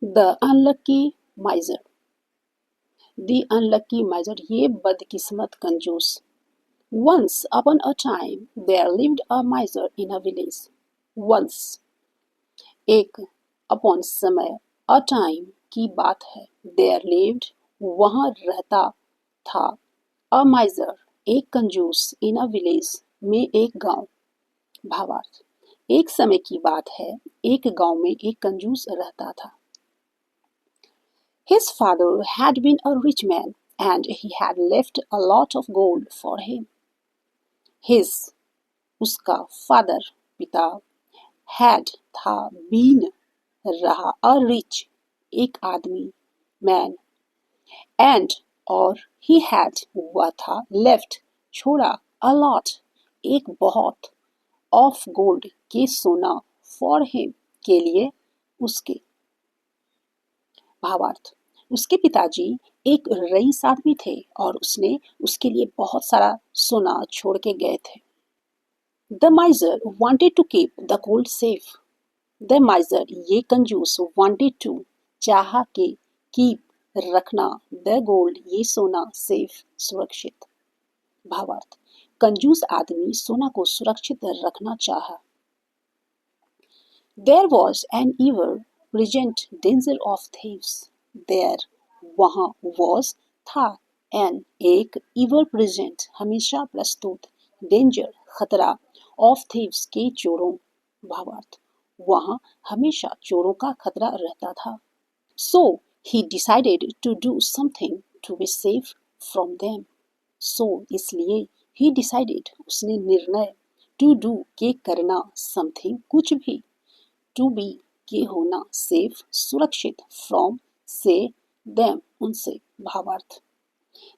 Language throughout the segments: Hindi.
The unlucky miser. The unlucky miser, ये बदकिस्मत कंजूस। Once upon a time there lived a miser in a village. Once एक, अपॉन समय, अ टाइम की बात है, देयर लिव्ड वहाँ रहता था, अ माइजर एक कंजूस, इन अ विलेज में एक गांव। भावार्थ, एक समय की बात है, एक गांव में एक कंजूस रहता था। His father had been a rich man and he had left a lot of gold for him. His उसका father पिता had था been रहा a rich एक आदमी man and और he had हुआ था left छोड़ा a lot एक बहुत of gold के सोना for him के लिए उसके। भावार्थ, उसके पिताजी एक रईस आदमी थे और उसने उसके लिए बहुत सारा सोना छोड़ के गए थे। The miser wanted to keep the gold safe. The miser ये कंजूस वांटेड टू चाहा के कीप रखना द गोल्ड ये सोना सेफ सुरक्षित। भावार्थ, कंजूस आदमी सोना को सुरक्षित रखना चाहा। There was an ever present danger of thieves. There वहाँ was था an एक ever present हमेशा प्रस्तुत danger खतरा of thieves के चोरों। भावार्थ, वहाँ हमेशा चोरों का खतरा रहता था। So he decided to do something to be safe from them. So इसलिए he decided उसने निर्णय to do के करना something कुछ भी टू बी के होना सेफ सुरक्षित फ्रॉम से देम उनसे। भावार्थ,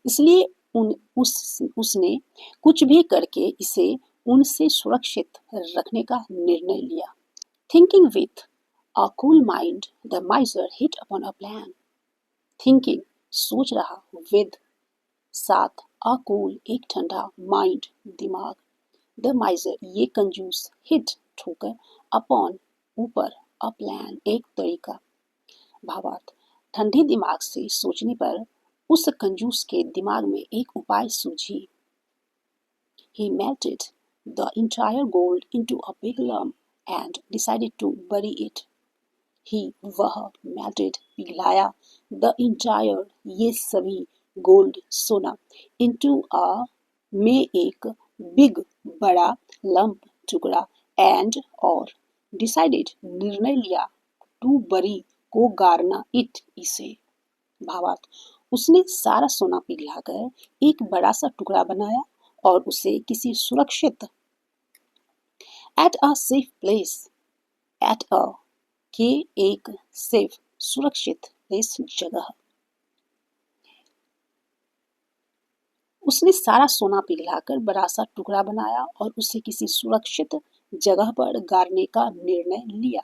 इसलिए उसने कुछ भी करके इसे उनसे सुरक्षित रखने का निर्णय लिया। Thinking with a cool mind the माइजर hit upon a plan. Thinking सोच रहा, विद साथ, अ कूल एक ठंडा, माइंड दिमाग, द माइजर ये कंजूस, हिट ठोकर, अपॉन ऊपर, अ प्लान एक तरीका। भावार्थ, ठंडे दिमाग से सोचने पर उस कंजूस के दिमाग में एक उपाय सूझी। He melted the entire gold into a big lump and decided to bury it. He वह melted पिघलाया the entire ये सभी gold सोना into a में एक big बड़ा lump टुकड़ा and और डिसाइडेड निर्णय लिया टू बरी को गारना इट इसे। भावार्थ, उसने सारा सोना पिघलाकर एक बड़ा सा टुकड़ा बनाया और उसे किसी सुरक्षित at a safe place, at a के एक सेफ सुरक्षित प्लेस जगह। उसने सारा सोना पिघलाकर बड़ा सा टुकड़ा बनाया और उसे किसी सुरक्षित जगह पर गारने का निर्णय लिया।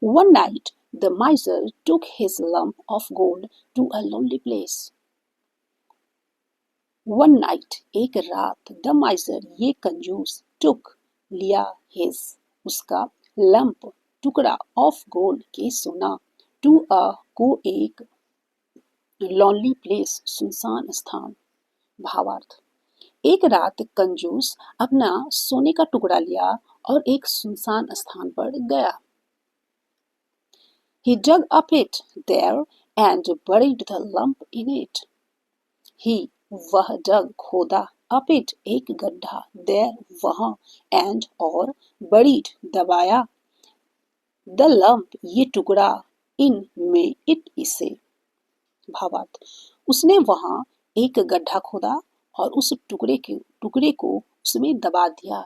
One night the miser took his lump of gold to a lonely place. One night एक रात the miser ये कंजूस took लिया his उसका lump टुकड़ा of gold के सोना to a को एक lonely place सुनसान स्थान। भावार्थ, एक रात कंजूस अपना सोने का टुकड़ा लिया और एक सुनसान स्थान पर गया। He dug a pit there and buried the lump in it. He वह dug खोदा a pit एक गड्ढा there वहाँ and और buried दबाया the lump ये टुकड़ा in में it इसे। भावार्थ, उसने वहाँ एक गड्ढा खोदा और उस टुकड़े को उसमें दबा दिया।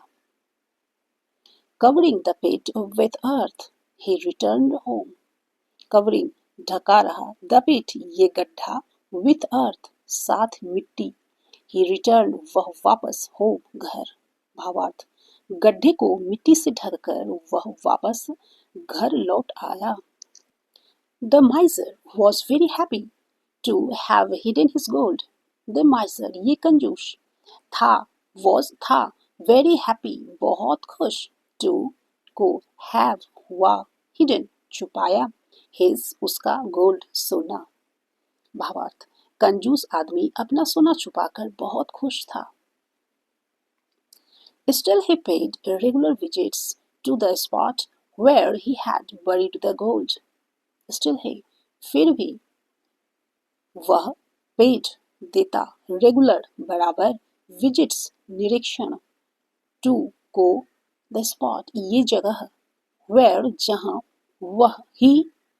Covering the pit with earth, he returned home. Covering ढका रहा, the pit ये गड्ढा, with earth साथ मिट्टी, he returned वह वापस home घर। भावार्थ, गड्ढे को मिट्टी से ढककर वह वापस घर लौट आया। The miser was very happy to have hidden his gold. The miser ये कंजूस था, was था, very happy बहुत खुश, to को have हुआ, hidden छुपाया, हिज उसका गोल्ड सोना। भावार्थ, कंजूस आदमी अपना सोना छुपाकर बहुत खुश था। Still he paid regular visits to the spot where he had buried the gold. Still he, फिर भी वह पेड देता, रेगुलर बराबर, विजिट्स निरीक्षण, टू को, द स्पॉट ये जगह, वेयर जहाँ,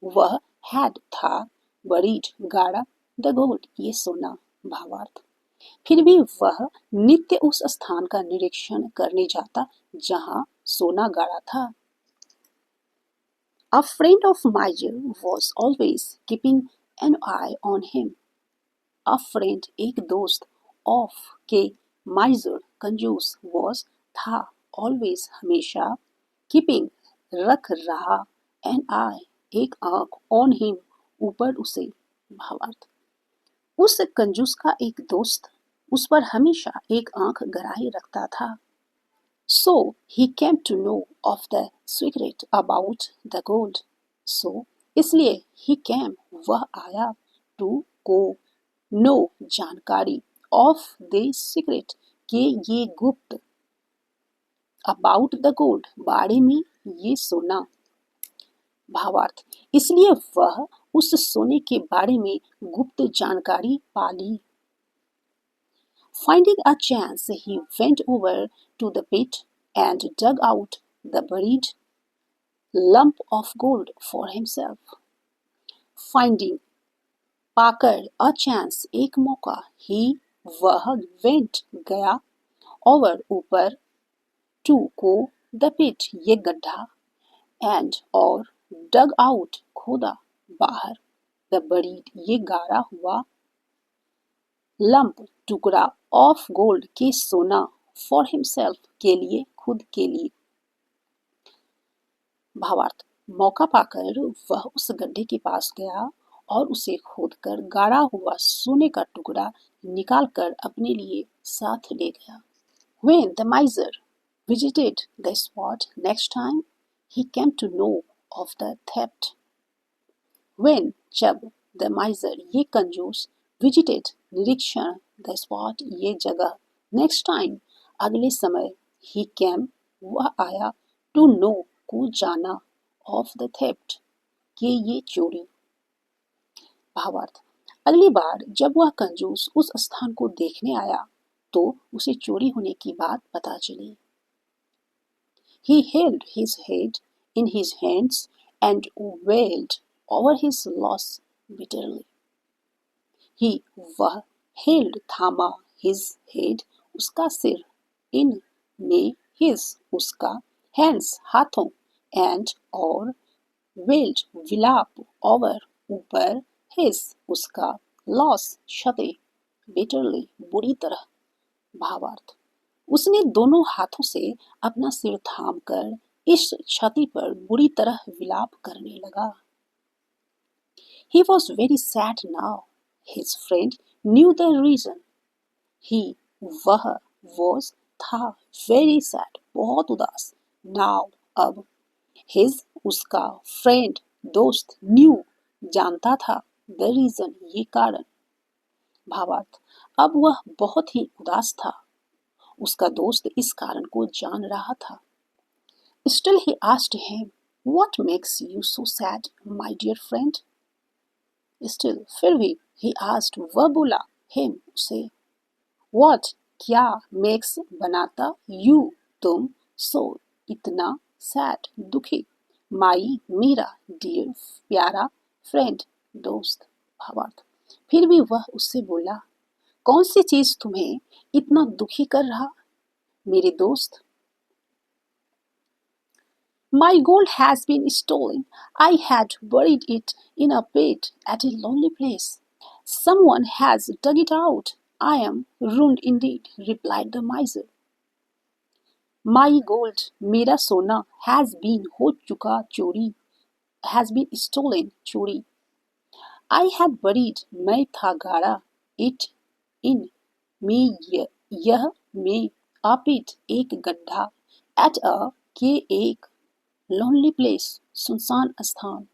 वह हैड था, बरीड गाड़ा, द गोल्ड ये सोना। भावार्थ, फिर भी वह नित्य उस स्थान का निरीक्षण करने जाता जहाँ सोना गाड़ा था। A friend of Miser was always keeping an eye on him. A friend एक दोस्त, of के miser कंजूस, was था, always हमेशा, keeping रख रहा, an eye एक आंख, on him ऊपर उसे। भावार्थ, उस कंजूस का एक दोस्त उस पर हमेशा एक आंख गड़ाए रखता था। So he came to know of the secret about the gold. So इसलिए he came वह आया, to को, know जानकारी, of the secret के ये गुप्त, about the gold बारे में ये सोना। भावार्थ, इसलिए वह उस सोने के बारे में गुप्त जानकारी पाली। Finding a chance, he went over to the pit and dug out the buried lump of gold for himself. Finding पाकर, a chance एक मौका, he वह, went गया, over ऊपर, to को, the pit ये गड्ढा, and और, dug out खोदा बाहर, the buried ये गाड़ा हुआ, lump टुकड़ा, of gold के सोना, for himself के लिए, खुद के लिए। भावार्थ, मौका पाकर वह उस गड्ढे के पास गया और उसे खोदकर गाड़ा हुआ सोने का टुकड़ा निकालकर अपने लिए साथ ले गया। When the miser visited the spot next time, he came to know of the theft. When जब, the miser ये कंजूस, visited निरीक्षण, the spot ये जगह, next time अगले समय, he came वह आया, to know को जाना, of the theft के ये चोरी। भावार्थ, अगली बार जब वह कंजूस उस स्थान को देखने आया तो उसे चोरी होने की बात पता चली। He held his head in his hands and wailed over his loss bitterly. He वह, held थामा, his head उसका सिर, in में, his उसका, hands हाथों, and और, wailed विलाप, over ऊपर, his उसका, loss क्षति, bitterly बुरी तरह। भावार्थ, उसने दोनों हाथों से अपना सिर थाम कर इस क्षति पर बुरी तरह विलाप करने लगा। He was very sad now. His friend knew the reason. He वह, was था, very sad बहुत उदास, now अब, his उसका, friend दोस्त, knew जानता था, the reason ये कारण। भावार्थ, अब वह बहुत ही उदास था, उसका दोस्त इस कारण को जान रहा था। Still he asked him, what makes you so sad, my dear friend? Still फिर भी, he asked वह बोला, him उसे, what क्या, makes बनाता, you तुम, so इतना, sad दुखी, my मेरा, dear प्यारा, friend दोस्त। भावार्थ, फिर भी वह उससे बोला, कौन सी चीज तुम्हें इतना दुखी कर रहा, मेरे दोस्त। My gold has been stolen. I had buried it in a pit at a lonely place. Someone has dug it out. I am ruined indeed, replied the miser. My gold, मेरा सोना, has been हो चुका चोरी, has been stolen चोरी. I had buried मैं था गाड़ा, it in में यह में, a pit एक गड्ढा, at a के एक, lonely place सुनसान स्थान।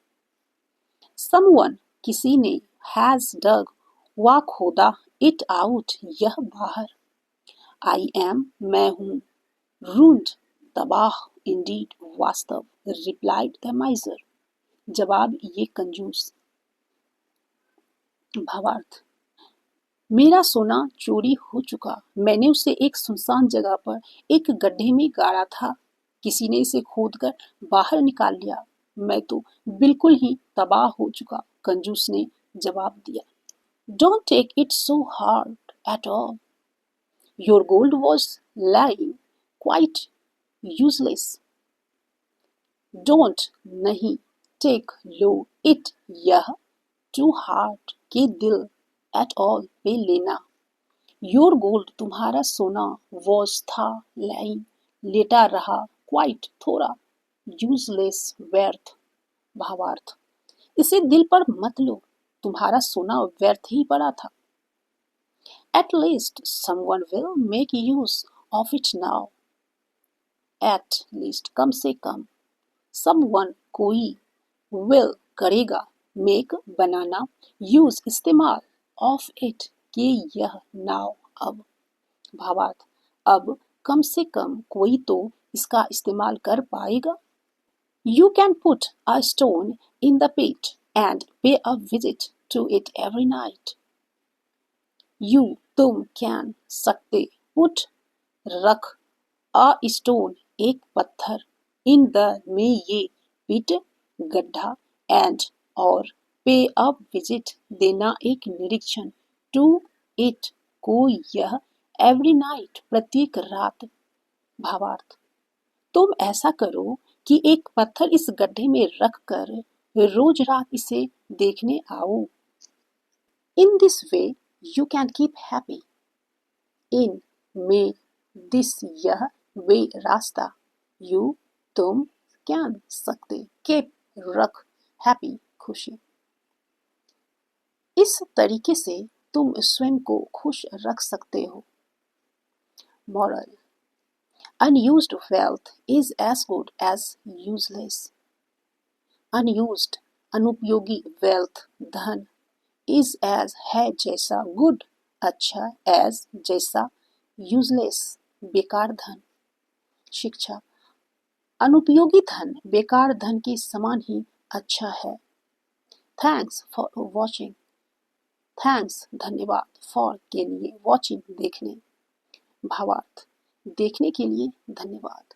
समवन किसी ने, हैज डग वा खोदा, इट आउट यह बाहर। आई एम मैं हूँ, रूंड तबाह, इंडीड वास्तव, रिप्लाइड द माइजर जवाब ये कंजूस। भावार्थ, मेरा सोना चोरी हो चुका, मैंने उसे एक सुनसान जगह पर एक गड्ढे में गाड़ा था, किसी ने इसे खोदकर बाहर निकाल लिया, मैं तो बिल्कुल ही तबाह हो चुका, कंजूस ने जवाब दिया। Don't take it so hard at all, your gold was lying quite useless. Don't नहीं, टेक लो, इट यह, टू हार्ट के दिल, एट ऑल पे लेना। योर गोल्ड तुम्हारा सोना, वॉज था, लाइंग लेटा रहा, क्वाइट थोड़ा, यूजलेस व्यर्थ। भावार्थ, इसे दिल पर मत लो, तुम्हारा सोना व्यर्थ ही पड़ा था। At least someone will make use of it now, at least कम से कम, समवन कोई, विल करेगा, मेक बनाना, यूज इस्तेमाल, ऑफ इट के यह, नाउ अब। भावार्थ, अब कम से कम कोई तो इसका इस्तेमाल कर पाएगा। You can put a stone in the pit and pay a visit to it every night. You तुम, कैन सकते, पुट रख, अ स्टोन एक पत्थर, इन द में ये, पिट गड्ढा, एंड और, पे अ विजिट देना एक निरीक्षण, टू इट को यह, एवरी नाइट प्रत्येक रात। भावार्थ, तुम ऐसा करो कि एक पत्थर इस गड्ढे में रख कर रोज रात इसे देखने आओ। In this way you can keep happy, in में, दिस यह, वे रास्ता, यू तुम, कैन सकते, कीप रख, हैप्पी खुशी। इस तरीके से तुम स्वयं को खुश रख सकते हो। Moral, unused wealth is as good as useless. Unused अनुपयोगी wealth धन is as है जैसा good अच्छा as जैसा useless बेकार धन। शिक्षा, अनुपयोगी धन बेकार धन के समान ही अच्छा है। थैंक्स फॉर वॉचिंग, थैंक्स धन्यवाद, फॉर के लिए, वॉचिंग देखने। भावार्थ, देखने के लिए धन्यवाद।